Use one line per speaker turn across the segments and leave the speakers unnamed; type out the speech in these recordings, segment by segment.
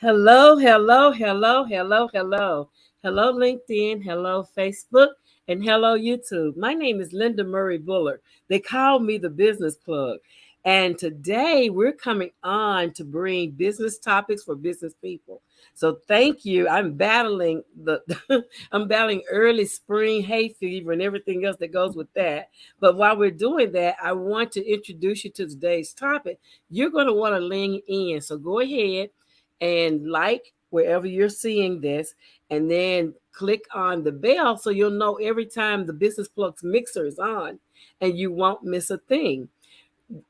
Hello, hello, hello, hello, hello. Hello, LinkedIn. Hello, Facebook. And hello, YouTube. My name is Linda Murray Bullard. They call me the business plug. And today we're coming on to bring business topics for business people. So thank you. I'm battling the I'm battling early spring hay fever and everything else that goes with that. But while we're doing that, I want to introduce you to today's topic. You're going to want to lean in. So go ahead and like wherever you're seeing this, and then click on the bell so you'll know every time the Business Plugs mixer is on and you won't miss a thing.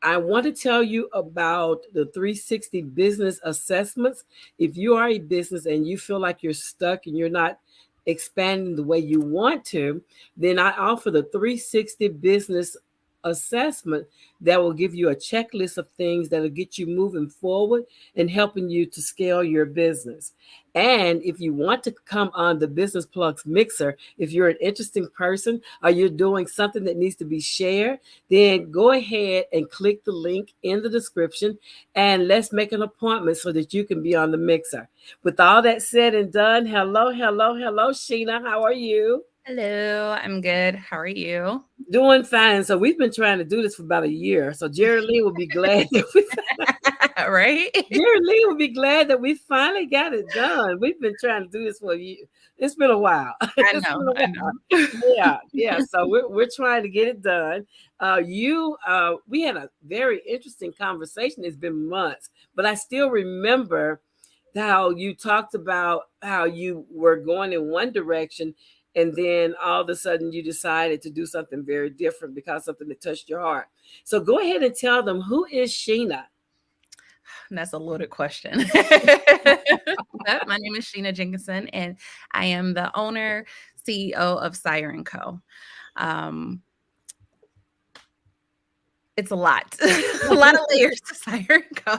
I want to tell you about the 360 business assessments. If you are a business and you feel like you're stuck and you're not expanding the way you want to, then I offer the 360 business assessment that will give you a checklist of things that will get you moving forward and helping you to scale your business. And if you want to come on the Business Plugs Mixer, if you're an interesting person or you're doing something that needs to be shared, then go ahead and click the link in the description and let's make an appointment so that you can be on the mixer. With all that said and done, hello, hello, hello, Sheena. How are you?
Hello, I'm good. How are you?
Doing fine. So we've been trying to do this for about a year. So Jerry Lee will be glad that
Right?
Jerry Lee will be glad that we finally got it done. We've been trying to do this for a year. It's been a while.
I
It's
know,
been a
I
while.
know.
Yeah, yeah. So we're trying to get it done. We had a very interesting conversation. It's been months, but I still remember how you talked about how you were going in one direction, and then all of a sudden you decided to do something very different because something that touched your heart. So go ahead and tell them, who is Sheena?
That's a loaded question. But my name is Sheena Jenkinson, and I am the owner, CEO of Sire Co. Um, it's a lot, a lot of layers to Sire Co.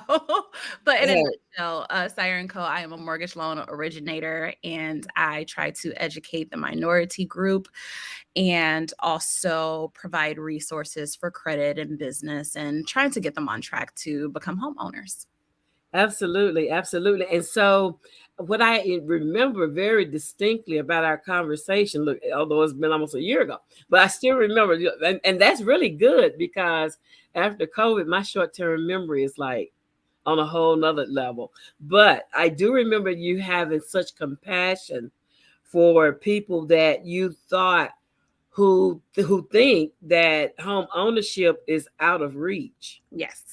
But in a
Hey,
nutshell, Sire Co. I am a mortgage loan originator, and I try to educate the minority group and also provide resources for credit and business and trying to get them on track to become homeowners.
absolutely, absolutely. And so, what I remember very distinctly about our conversation, look, although it's been almost a year ago, but I still remember, and that's really good because after COVID, my short term memory is like on a whole nother level. But I do remember you having such compassion for people that you thought who think that home ownership is out of reach.
Yes.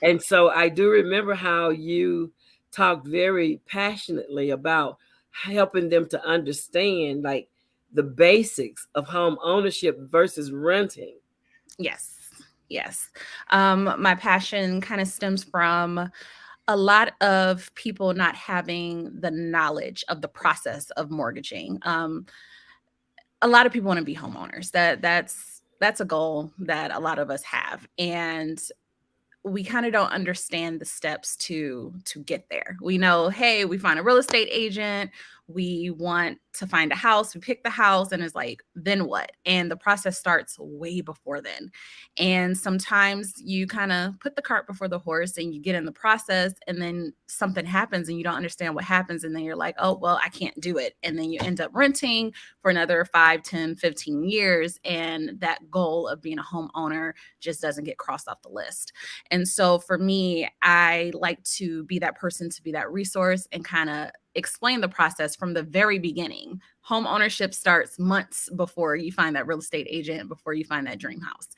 And so I do remember how you talked very passionately about helping them to understand like the basics of home ownership versus renting.
Yes. Yes. My passion kind of stems from a lot of people not having the knowledge of the process of mortgaging. A lot of people want to be homeowners. That's a goal that a lot of us have. And we kind of don't understand the steps to get there. We know, hey, we find a real estate agent, we want to find a house, we pick the house, and it's like, then what? And the process starts way before then. And sometimes you kind of put the cart before the horse and you get in the process, and then something happens and you don't understand what happens, and then you're like, oh well, I can't do it. And then you end up renting for another 5, 10, 15 years, and that goal of being a homeowner just doesn't get crossed off the list. And so for me, I like to be that person, to be that resource, and kind of explain the process from the very beginning. Home ownership starts months before you find that real estate agent, before you find that dream house.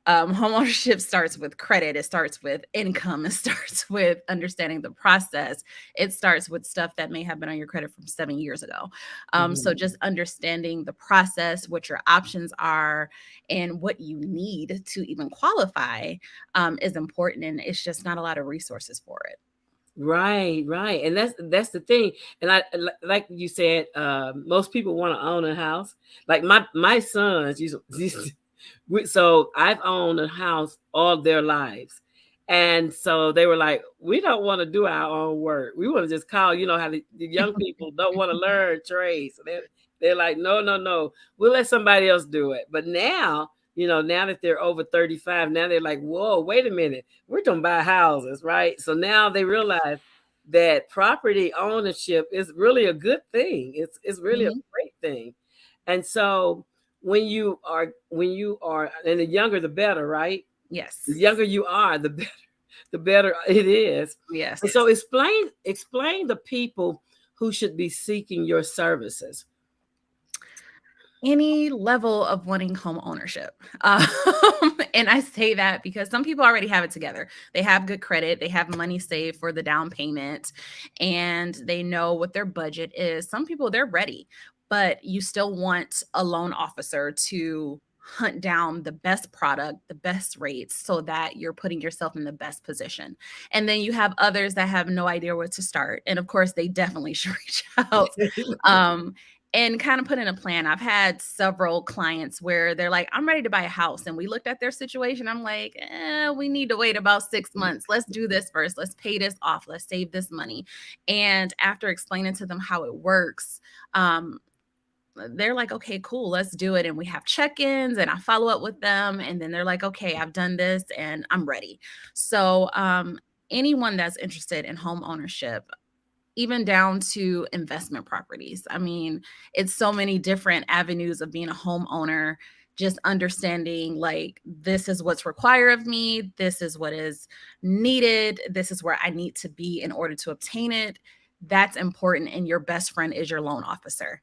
Home ownership starts with credit. It starts with income. It starts with understanding the process. It starts with stuff that may have been on your credit from 7 years ago. So
Mhm.
just understanding the process, what your options are, and what you need to even qualify is important. And it's just not a lot of resources for it.
Right, right. And that's the thing. And like you said, most people want to own a house. Like my sons so I've owned a house all their lives. And so they were like, we don't want to do our own work. We want to just call, how the young people don't want to learn trades. So they're like, no, no, no. We'll let somebody else do it. But now, now that they're over 35, now they're like, whoa, wait a minute. We're going to buy houses, right? So now they realize that property ownership is really a good thing. It's really a
Mhm.
great thing. And so when you are and the younger the better, right? The
Yes.
younger you are, the better it is. And
Yes.
so explain the people who should be seeking your services.
Any level of wanting home ownership. And I say that because some people already have it together. They have good credit, they have money saved for the down payment, and they know what their budget is. Some people, they're ready, but you still want a loan officer to hunt down the best product, the best rates, so that you're putting yourself in the best position. And then you have others that have no idea where to start. And of course, they definitely should reach out. Um, and kind of put in a plan. I've had several clients where they're like, I'm ready to buy a house. And we looked at their situation. I'm like, we need to wait about 6 months. Let's do this first. Let's pay this off. Let's save this money. And after explaining to them how it works, they're like, okay, cool, let's do it. And we have check-ins and I follow up with them. And then they're like, okay, I've done this and I'm ready. So anyone that's interested in home ownership, even down to investment properties. I mean, it's so many different avenues of being a homeowner, just understanding like, this is what's required of me, this is what is needed, this is where I need to be in order to obtain it. That's important. And your best friend is your loan officer.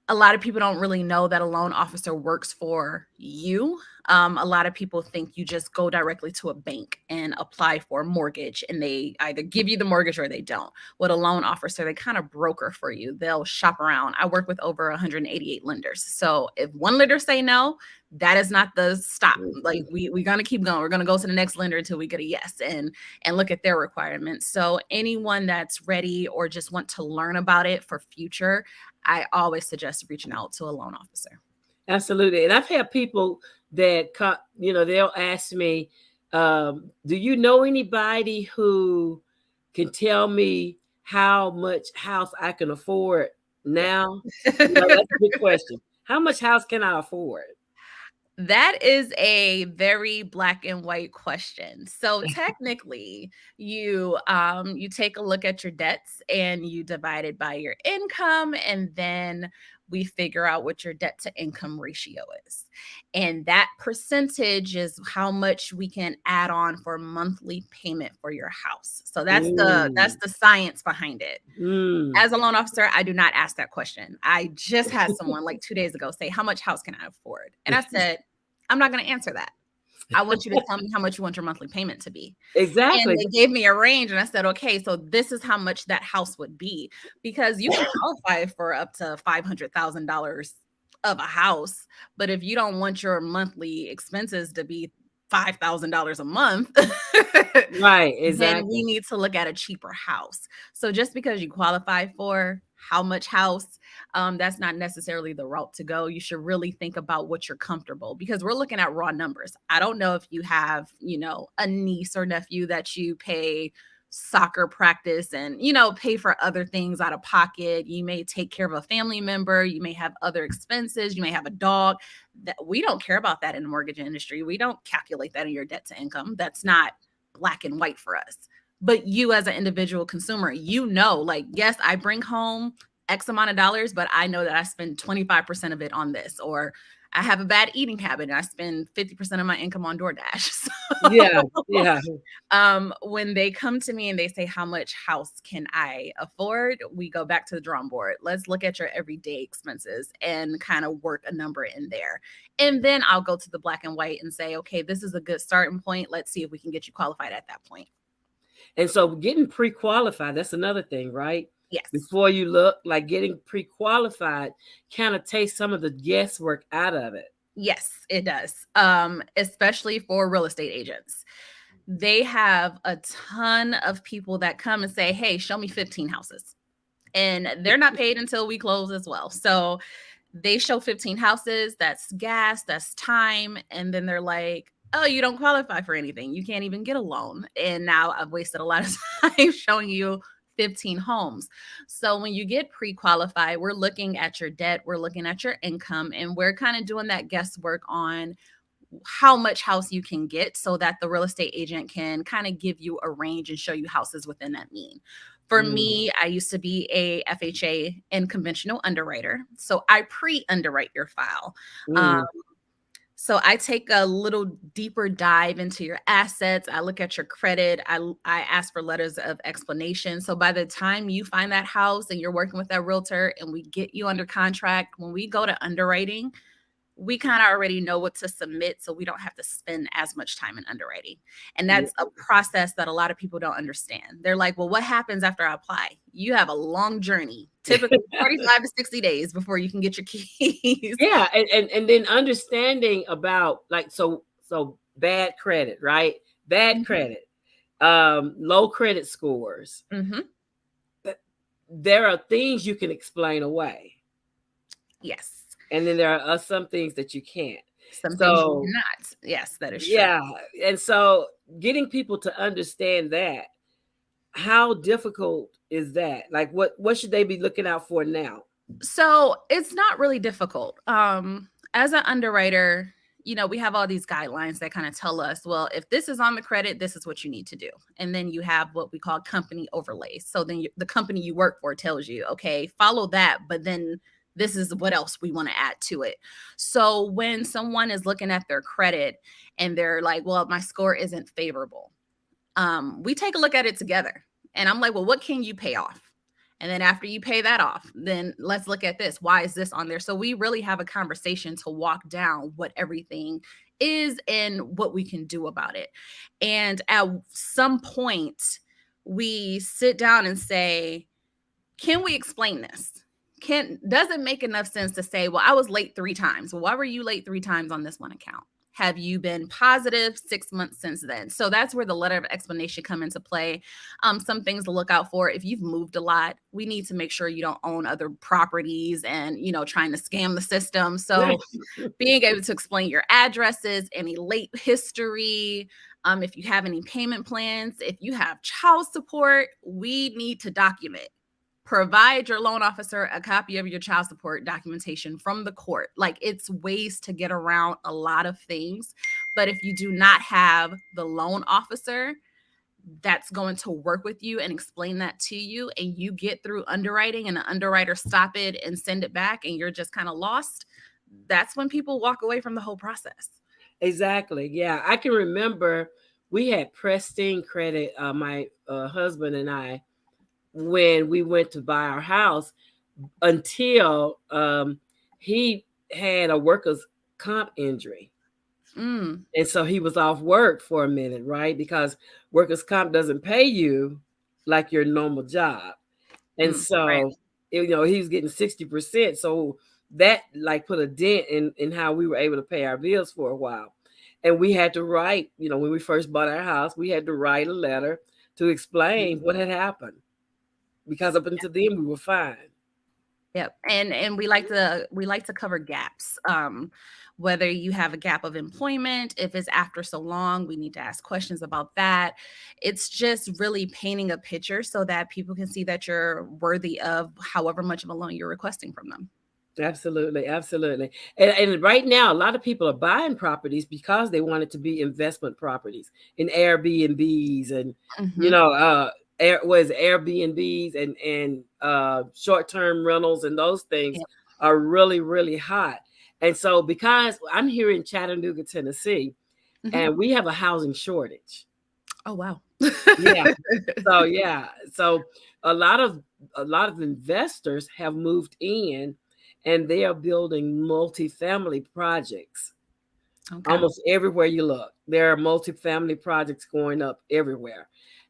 A lot of people don't really know that a loan officer works for you. A lot of people think you just go directly to a bank and apply for a mortgage, and they either give you the mortgage or they don't. With a loan officer, they kind of broker for you. They'll shop around. I work with over 188 lenders. So if one lender say no, that is not the stop. Like we're gonna keep going. We're gonna go to the next lender until we get a yes and look at their requirements. So anyone that's ready or just want to learn about it for future, I always suggest reaching out to a loan officer.
Absolutely. And I've had people that they'll ask me, do you know anybody who can tell me how much house I can afford
Yeah.
now? That's a good question. How much house can I afford?
That is a very black and white question. So technically, you take a look at your debts and you divide it by your income, and then we figure out what your debt to income ratio is. And that percentage is how much we can add on for monthly payment for your house. So that's
Mm,
the science behind it.
mm.
As a loan officer, I do not ask that question. I just had someone like 2 days ago say, how much house can I afford? And I said, I'm not going to answer that. I want you to tell me how much you want your monthly payment to be. And
Exactly.
they gave me a range, and I said, okay, so this is how much that house would be, because you can qualify for up to $500,000 of a house. But if you don't want your monthly expenses to be $5,000 a month,
Right,
then we
exactly.
need to look at a cheaper house. So just because you qualify for how much house, that's not necessarily the route to go. You should really think about what you're comfortable, because we're looking at raw numbers. I don't know if you have, a niece or nephew that you pay soccer practice and, pay for other things out of pocket. You may take care of a family member. You may have other expenses. You may have a dog. That we don't care about that in the mortgage industry. We don't calculate that in your debt to income. That's not black and white for us. But you as an individual consumer, like, yes, I bring home X amount of dollars, but I know that I spend 25% of it on this, or I have a bad eating habit and I spend 50% of my income on DoorDash.
Yeah,
So,
yeah.
when they come to me and they say, how much house can I afford? We go back to the drawing board. Let's look at your everyday expenses and kind of work a number in there. And then I'll go to the black and white and say, okay, this is a good starting point. Let's see if we can get you qualified at that point.
And so getting pre-qualified, that's another thing, right?
Yes.
Before you look, like getting pre-qualified kind of takes some of the guesswork out of it.
Yes, it does. Especially for real estate agents. They have a ton of people that come and say, hey, show me 15 houses. And they're not paid until we close as well. So they show 15 houses. That's gas, that's time. And then they're like, oh, you don't qualify for anything. You can't even get a loan. And now I've wasted a lot of time showing you 15 homes. So when you get pre-qualified, we're looking at your debt, we're looking at your income, and we're kind of doing that guesswork on how much house you can get so that the real estate agent can kind of give you a range and show you houses within that mean. For
Mm,
me, I used to be a FHA and conventional underwriter. So I pre-underwrite your file. Um,
mm,
so I take a little deeper dive into your assets. I look at your credit. I ask for letters of explanation. So by the time you find that house and you're working with that realtor and we get you under contract, when we go to underwriting, we kind of already know what to submit, so we don't have to spend as much time in underwriting. And
yeah,
that's a process that a lot of people don't understand. They're like, well, what happens after I apply? You have a long journey, typically 45 to 60 days before you can get your keys.
yeah, and then understanding about like so bad credit, right? Bad credit, low credit scores.
Mm-hmm.
There are things you can explain away,
Yes.
and then there are some things that you can't.
Some things you
So
cannot. Yes, that is true.
yeah, and so getting people to understand that, how difficult is that? Like, what should they be looking out for now?
So it's not really difficult. As an underwriter, we have all these guidelines that kind of tell us, well, if this is on the credit, this is what you need to do. And then you have what we call company overlays. So then the company you work for tells you, okay, follow that, but then this is what else we want to add to it. So when someone is looking at their credit and they're like, well, my score isn't favorable, we take a look at it together. And I'm like, well, what can you pay off? And then after you pay that off, then let's look at this. Why is this on there? So we really have a conversation to walk down what everything is and what we can do about it. And at some point, we sit down and say, can we explain this? Does it make enough sense to say, well, I was late 3 times. Well, why were you late 3 times on this one account? Have you been positive 6 months since then? So that's where the letter of explanation come into play. Some things to look out for. If you've moved a lot, we need to make sure you don't own other properties and, trying to scam the system. So being able to explain your addresses, any late history, if you have any payment plans, if you have child support, we need to document. Provide your loan officer a copy of your child support documentation from the court. Like, it's ways to get around a lot of things. But if you do not have the loan officer that's going to work with you and explain that to you, and you get through underwriting and the underwriter stop it and send it back and you're just kind of lost, that's when people walk away from the whole process.
Exactly. Yeah, I can remember we had pristine credit, my husband and I, when we went to buy our house, until he had a workers' comp injury.
Mm,
And so he was off work for a minute, right? Because workers' comp doesn't pay you like your normal job. And
right.
so, he was getting 60%. So that like put a dent in how we were able to pay our bills for a while. And we had to write, when we first bought our house, we had to write a letter to explain what had happened, because up until then we were fine.
Yep. And we like to cover gaps. Whether you have a gap of employment, if it's after so long, we need to ask questions about that. It's just really painting a picture so that people can see that you're worthy of however much of a loan you're requesting from them.
Absolutely, absolutely. And right now, a lot of people are buying properties because they want it to be investment properties in Airbnbs and
Hmm.
Airbnbs and short-term rentals, and those things
Yep.
are really, really hot. And so because I'm here in Chattanooga, Tennessee,
Hmm.
and we have a housing shortage.
Oh, wow.
Yeah. So a lot of investors have moved in, and they are building multifamily projects.
Okay.
Almost everywhere you look, there are multifamily projects going up everywhere.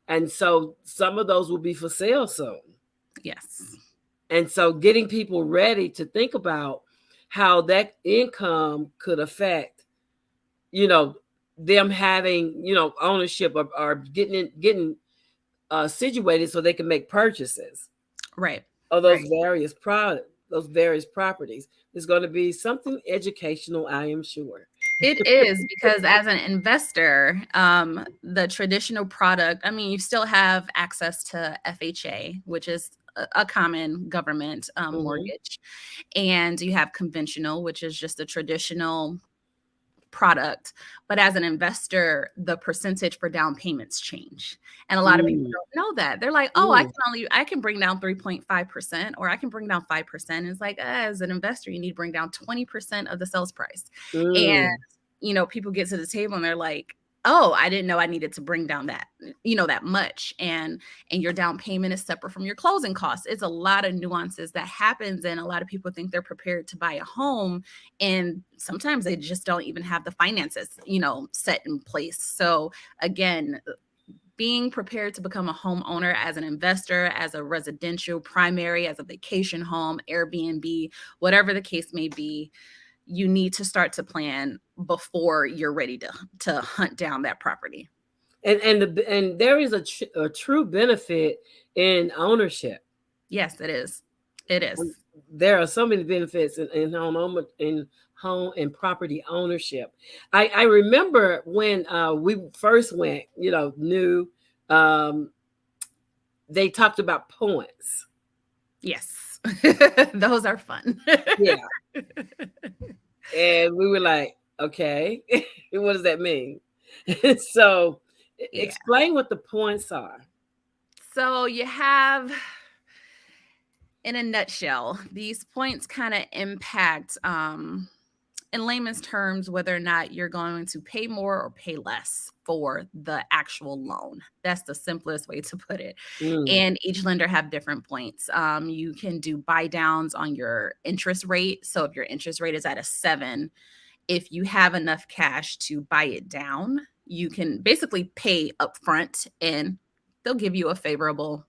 And so some of those will be for sale soon.
Yes.
And so getting people ready to think about how that income could affect, you know, them having, ownership, or getting situated so they can make purchases
Right.
of
Right.
those various properties. There's going to be something educational, I am sure.
It is, because as an investor, the traditional product, I mean, you still have access to FHA, which is a common government
Hmm.
mortgage, and you have conventional, which is just a traditional product. But as an investor, the percentage for down payments change. And a lot of people
Mm,
don't know that. They're like, oh,
mm,
I can bring down 3.5%, or I can bring down 5%. It's like, as an investor, you need to bring down 20% of the sales price. And,
mm.
people get to the table and they're like, oh, I didn't know I needed to bring down that much. And your down payment is separate from your closing costs. It's a lot of nuances that happens, and a lot of people think they're prepared to buy a home, and sometimes they just don't even have the finances, set in place. So again, being prepared to become a homeowner as an investor, as a residential primary, as a vacation home, Airbnb, whatever the case may be, you need to start to plan before you're ready to hunt down that property.
And there is a true benefit in ownership.
Yes, it is. It is.
There are so many benefits in home and property ownership. I remember when we first went, new, um, they talked about points.
Yes. Those are fun.
Yeah. And we were like, okay, what does that mean? So
Yeah.
explain what the points are.
So you have, in a nutshell, these points kind of impact, in layman's terms, whether or not you're going to pay more or pay less for the actual loan. That's the simplest way to put it.
Mm,
And each lender have different points. You can do buy downs on your interest rate. So if your interest rate is at a 7, if you have enough cash to buy it down, you can basically pay upfront and they'll give you a favorable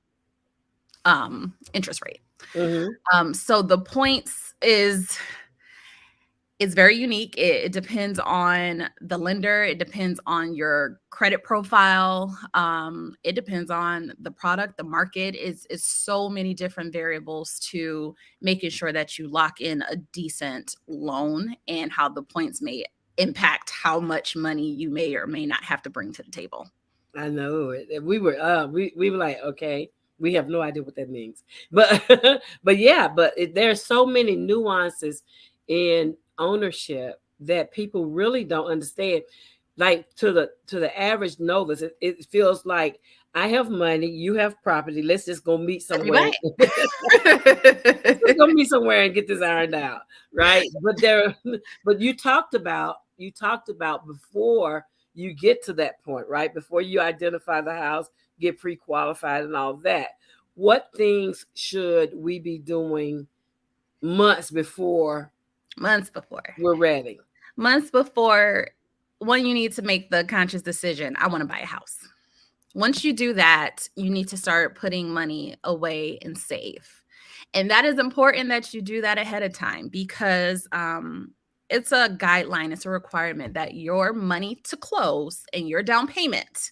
interest rate.
mm-hmm.
So the points is it's very unique. It depends on the lender. It depends on your credit profile. It depends on the product, the market. Is so many different variables to making sure that you lock in a decent loan, and how the points may impact how much money you may or may not have to bring to the table.
I know it. We were like, okay, we have no idea what that means, but but yeah, there's so many nuances in ownership that people really don't understand. Like to the average novice, it feels like I have money, you have property. Let's just go meet
Let me
somewhere.
buy
Let's go
it.
meet somewhere and get this ironed out, right? But you talked about before you get to that point, right? Before you identify the house, get pre-qualified and all that. What things should we be doing months before
Months before.
we're ready?
Months before, one, you need to make the conscious decision. I want to buy a house. Once you do that, you need to start putting money away and save. And that is important that you do that ahead of time, because it's a guideline, it's a requirement that your money to close and your down payment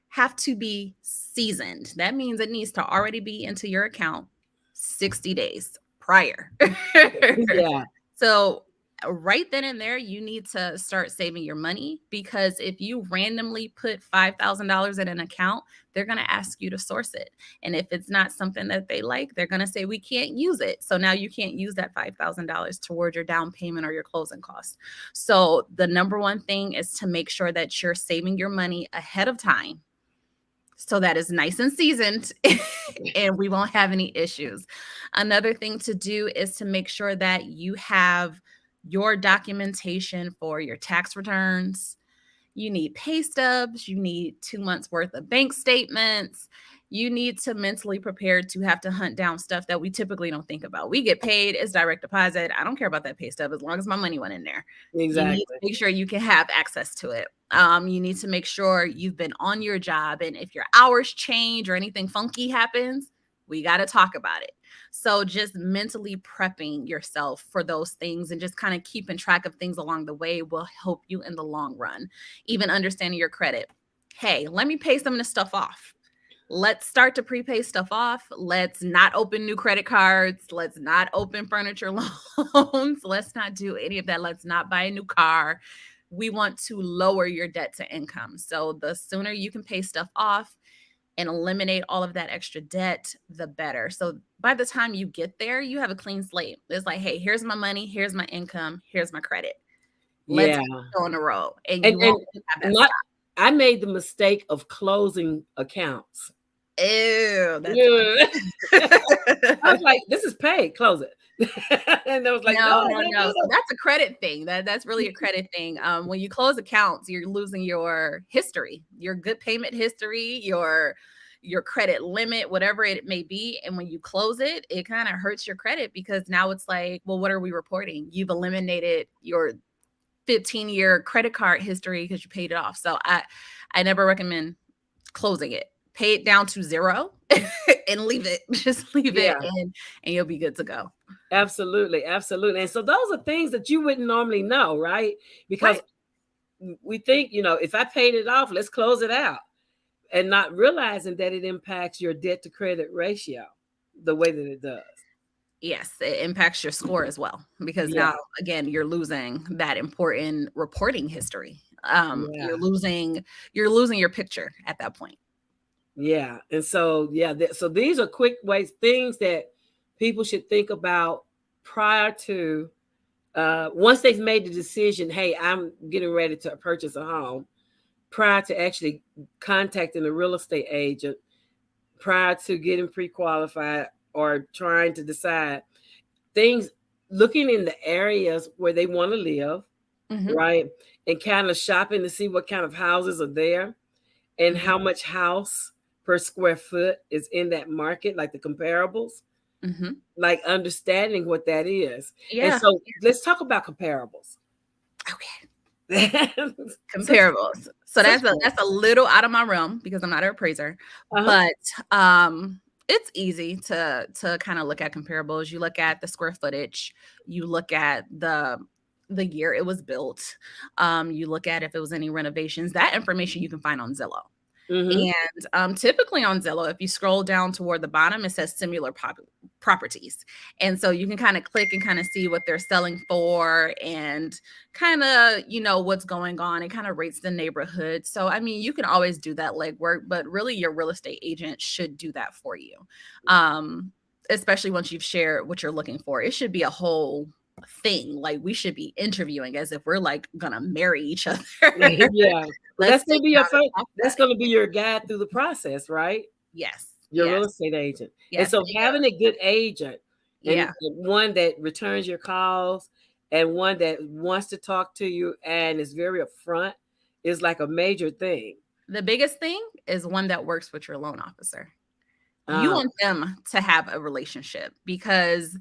have to be seasoned. That means it needs to already be into your account 60 days prior.
Yeah,
So right then and there, you need to start saving your money, because if you randomly put $5,000 in an account, they're going to ask you to source it. And if it's not something that they like, they're going to say, we can't use it. So now you can't use that $5,000 toward your down payment or your closing costs. So the number one thing is to make sure that you're saving your money ahead of time, so that is nice and seasoned and we won't have any issues. Another thing to do is to make sure that you have your documentation for your tax returns. You need pay stubs, you need 2 months worth of bank statements. You need to mentally prepare to have to hunt down stuff that we typically don't think about. We get paid, it's direct deposit. I don't care about that pay stub as long as my money went in there. You need to
exactly.
make sure you can have access to it. You need to make sure you've been on your job, and if your hours change or anything funky happens, we got to talk about it. So just mentally prepping yourself for those things and just kind of keeping track of things along the way will help you in the long run. Even understanding your credit. Hey, let me pay some of this stuff off. Let's start to prepay stuff off. Let's not open new credit cards. Let's not open furniture loans. Let's not do any of that. Let's not buy a new car. We want to lower your debt to income. So the sooner you can pay stuff off and eliminate all of that extra debt, the better. So by the time you get there, you have a clean slate. It's like, hey, here's my money, here's my income, here's my credit. Let's
Yeah.
go on the road, and
And
you won't
and
have that
not
stop.
I made the mistake of closing accounts.
Ew, that's
Yeah. I was
no,
like, "This is paid, close it." And I was like, "No,
no,
don't
no.
do
So
that."
that's a credit thing. That's really a credit thing. When you close accounts, you're losing your history, your good payment history, your credit limit, whatever it may be. And when you close it, it kind of hurts your credit because now it's like, well, what are we reporting? You've eliminated your 15-year credit card history because you paid it off. So I never recommend closing it. Pay it down to zero and leave it. Just leave it
Yeah,
and you'll be good to go.
absolutely, absolutely. And so those are things that you wouldn't normally know, right? Because
Right.
we think, if I paid it off, let's close it out, and not realizing that it impacts your debt to credit ratio the way that it does.
Yes, it impacts your score as well because
Yeah,
now again you're losing that important reporting history.
yeah,
You're losing your picture at that point.
yeah. And so, yeah, so these are quick ways, things that people should think about prior to, once they've made the decision, hey, I'm getting ready to purchase a home, prior to actually contacting a real estate agent, prior to getting pre-qualified or trying to decide things, looking in the areas where they want to live,
Hmm.
right? And kind of shopping to see what kind of houses are there and
Hmm.
how much house per square foot is in that market, like the comparables,
Hmm.
like understanding what that is. And
Yeah.
so let's talk about comparables.
Okay.
such
Comparables. So
such
that's a little out of my realm because I'm not an appraiser,
uh-huh.
but it's easy to kind of look at comparables. You look at the square footage, you look at the year it was built, you look at if it was any renovations. That information you can find on Zillow.
Mm-hmm.
And typically on Zillow, if you scroll down toward the bottom, it says similar properties. And so you can kind of click and kind of see what they're selling for and kind of, what's going on. It kind of rates the neighborhood. So, I mean, you can always do that legwork, but really your real estate agent should do that for you. Um, Especially once you've shared what you're looking for. It should be a whole thing. Like we should be interviewing as if we're like gonna marry each other.
Yeah. Well,
Let's
that's gonna
sit
be your
down and
first.
talk
That's
about it.
gonna be your guide through the process, right?
Yes,
Your real
yes,
estate agent. And
yes,
so having a good agent, and
yeah.
one that returns your calls and one that wants to talk to you and is very upfront is like a major thing.
The biggest thing is one that works with your loan officer. You
Uh,
want them to have a relationship because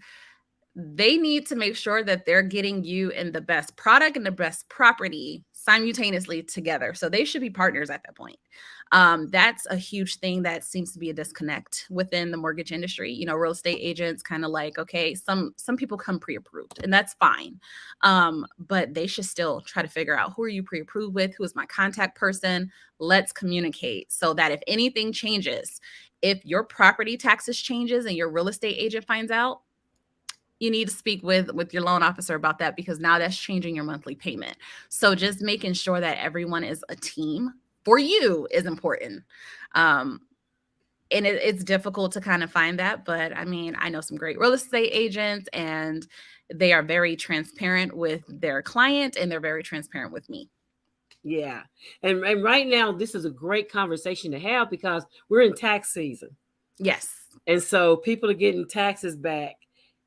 they need to make sure that they're getting you in the best product and the best property simultaneously together. So they should be partners at that point. That's a huge thing that seems to be a disconnect within the mortgage industry. Real estate agents kind of like, okay, some people come pre-approved, and that's fine. But they should still try to figure out who are you pre-approved with, who is my contact person. Let's communicate so that if anything changes, if your property taxes changes and your real estate agent finds out, you need to speak with your loan officer about that because now that's changing your monthly payment. So just making sure that everyone is a team for you is important. Um, and it's difficult to kind of find that, but I mean, I know some great real estate agents and they are very transparent with their client and they're very transparent with me.
yeah. And right now, this is a great conversation to have because we're in tax season.
Yes.
And so people are getting taxes back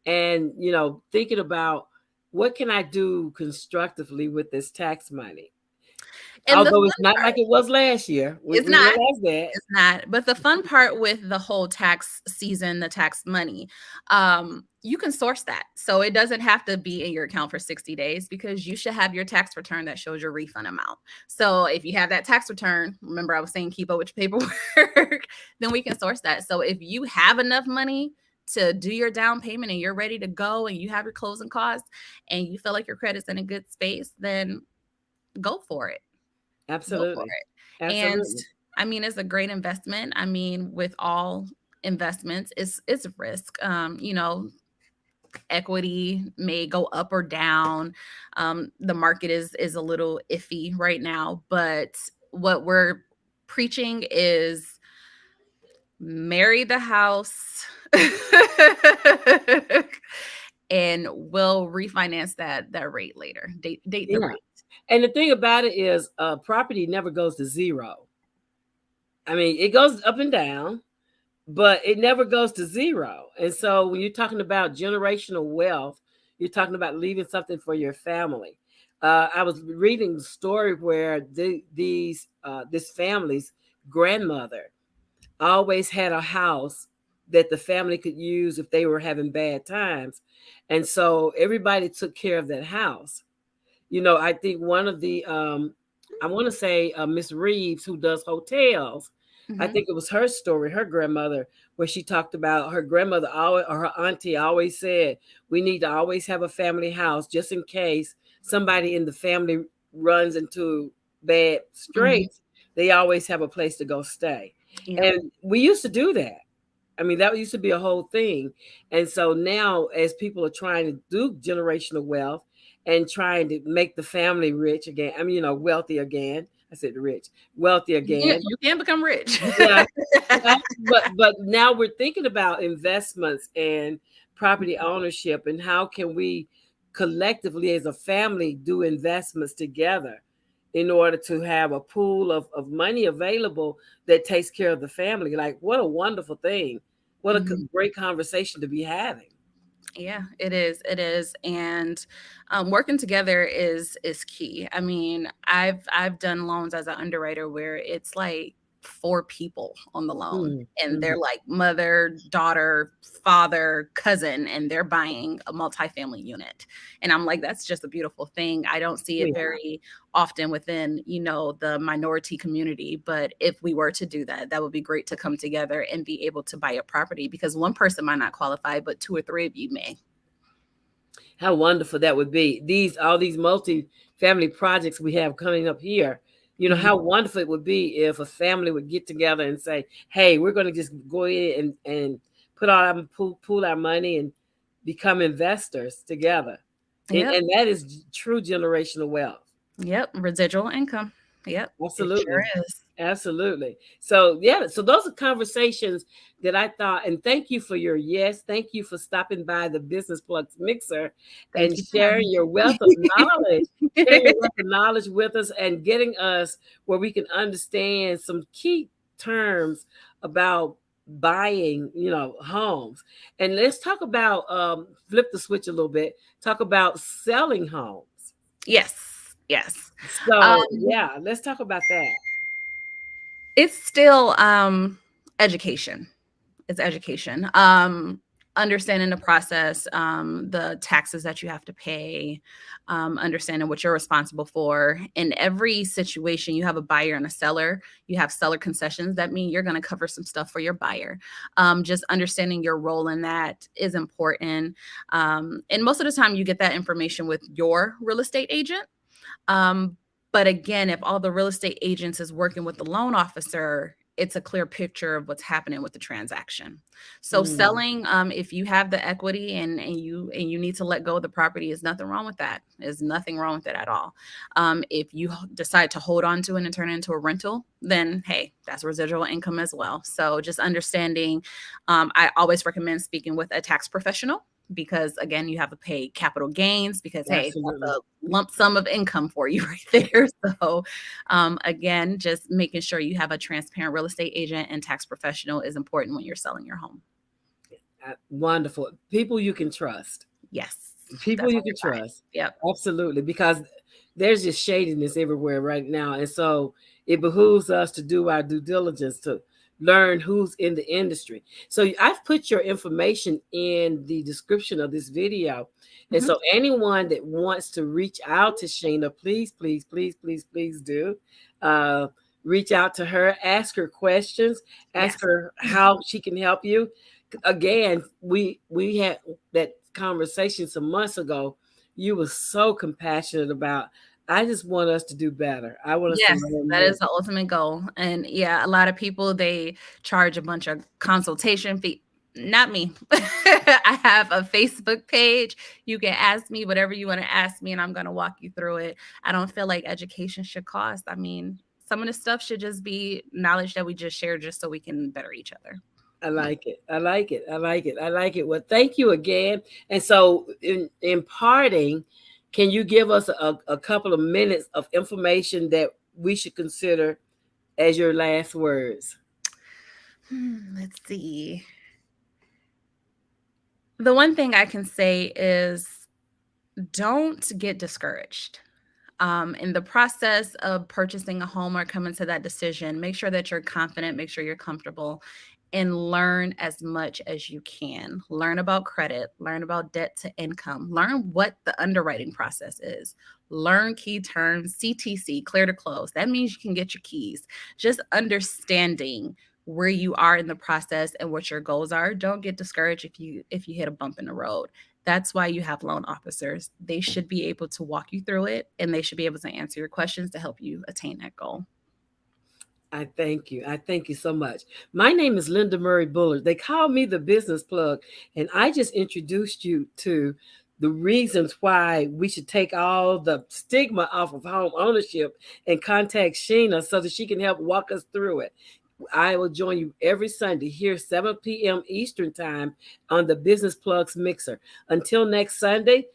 and, thinking about what can I do constructively with this tax money?
And the
Although it's
fun
not
part
like it was last year. We,
is
we
not.
realize that.
It's not. But the fun part with the whole tax season, the tax money, you can source that. So it doesn't have to be in your account for 60 days because you should have your tax return that shows your refund amount. So if you have that tax return, remember I was saying keep up with your paperwork, then we can source that. So if you have enough money to do your down payment and you're ready to go and you have your closing costs and you feel like your credit's in a good space, then go for it. Go for
Absolutely.
it. And
Absolutely.
I mean, it's a great investment. I mean, with all investments, it's a risk. Equity may go up or down. The market is a little iffy right now, but what we're preaching is marry the house and we'll refinance that rate later. Date the
Yeah.
rate.
And the thing about it is, property never goes to zero. I mean, it goes up and down, but it never goes to zero. And so when you're talking about generational wealth, you're talking about leaving something for your family. I was reading a story where this family's grandmother always had a house that the family could use if they were having bad times, and so everybody took care of that house. I think one of the I want to say Miss Reeves, who does hotels. I
Hmm.
think it was her story, her grandmother, where she talked about her grandmother always, or her auntie always said, we need to always have a family house just in case somebody in the family runs into bad
Hmm.
straits. They always have a place to go stay.
Yep.
And we used to do that. I mean, that used to be a whole thing. And so now, as people are trying to do generational wealth and trying to make the family rich again, I mean, wealthy again. I said rich, wealthy again.
You can become rich.
Yeah. Yeah. But now we're thinking about investments and property ownership, and how can we collectively as a family do investments together in order to have a pool of money available that takes care of the family. Like, what a wonderful thing. What a
Mhm.
great conversation to be having.
Yeah, it is. It is, and working together is key. I mean, I've done loans as an underwriter where it's like four people on the loan,
Mm,
and they're
mhm.
like mother, daughter, father, cousin, and they're buying a multifamily unit. And I'm like, that's just a beautiful thing. I don't see it
Yeah.
very often within, the minority community, but if we were to do that, that would be great to come together and be able to buy a property because one person might not qualify, but two or three of you may.
How wonderful that would be. All these multi-family projects we have coming up here.
Mhm.
How wonderful it would be if a family would get together and say, "Hey, we're going to just go in and put our pool our money and become investors together."
Yep.
And that is true generational wealth.
Yep. Residual income. Yep. It sure
Absolutely.
is.
Absolutely. So yeah, so those are conversations that I thought, and thank you for your yes. Thank you for stopping by the Business Plugs Mixer
Thank
and
you for having
sharing your wealth of knowledge, sharing
me.
your wealth of knowledge with us and getting us where we can understand some key terms about buying, homes. And let's talk about flip the switch a little bit, talk about selling homes.
Yes. Yes.
So
Um,
yeah, let's talk about that.
it's still education. It's education. Understanding the process, the taxes that you have to pay, understanding what you're responsible for. In every situation, you have a buyer and a seller. You have seller concessions. That mean you're going to cover some stuff for your buyer. Just understanding your role in that is important. And most of the time, you get that information with your real estate agent. Um, but again, if all the real estate agents is working with the loan officer, it's a clear picture of what's happening with the transaction. So
Mm.
selling, if you have the equity and you need to let go of the property, is nothing wrong with that. There's nothing wrong with it at all. If you decide to hold on to it and turn it into a rental, then hey, that's residual income as well. So just understanding, I always recommend speaking with a tax professional because again, you have to pay capital gains because hey, that's
Absolutely.
a lump sum of income for you right there. So again, just making sure you have a transparent real estate agent and tax professional is important when you're selling your home.
Wonderful. People you can trust.
Yes,
People
that's
you
how
can
we buy.
trust.
Yep.
Absolutely. Because there's just shadiness everywhere right now. And so it behooves us to do our due diligence to learn who's in the industry. So I've put your information in the description of this video. And
Mhm.
so anyone that wants to reach out to Sheena, please, please, please, please, please do. Uh, Reach out to her, ask her questions, ask
Yes.
her how she can help you. Again, we had that conversation some months ago. You were so compassionate about, I just want us to do better. I want us to
Yes,
learn
that
more.
is the ultimate goal. And yeah, a lot of people they charge a bunch of consultation fee. Not me. I have a Facebook page. You can ask me whatever you want to ask me, and I'm going to walk you through it. I don't feel like education should cost. I mean, some of the stuff should just be knowledge that we just share just so we can better each other.
I like it. I like it. I like it. I like it. Well, thank you again. And so in parting, Can you give us a couple of minutes of information that we should consider as your last words?
Let's see. The one thing I can say is don't get discouraged. In the process of purchasing a home or coming to that decision, make sure that you're confident, make sure you're comfortable, and learn as much as you can. Learn about credit, learn about debt to income, learn what the underwriting process is. Learn key terms, CTC, clear to close. That means you can get your keys. Just understanding where you are in the process and what your goals are. Don't get discouraged if you hit a bump in the road. That's why you have loan officers. They should be able to walk you through it, and they should be able to answer your questions to help you attain that goal.
I thank you. I thank you so much. My name is Linda Murray Bullard. They call me the business plug, and I just introduced you to the reasons why we should take all the stigma off of home ownership and contact Sheena so that she can help walk us through it. I will join you every Sunday here, 7 p.m. Eastern Time on the Business Plugs Mixer. Until next Sunday,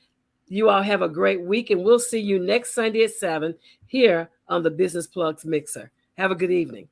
you all have a great week, and we'll see you next Sunday at 7 here on the Business Plugs Mixer. Have a good evening.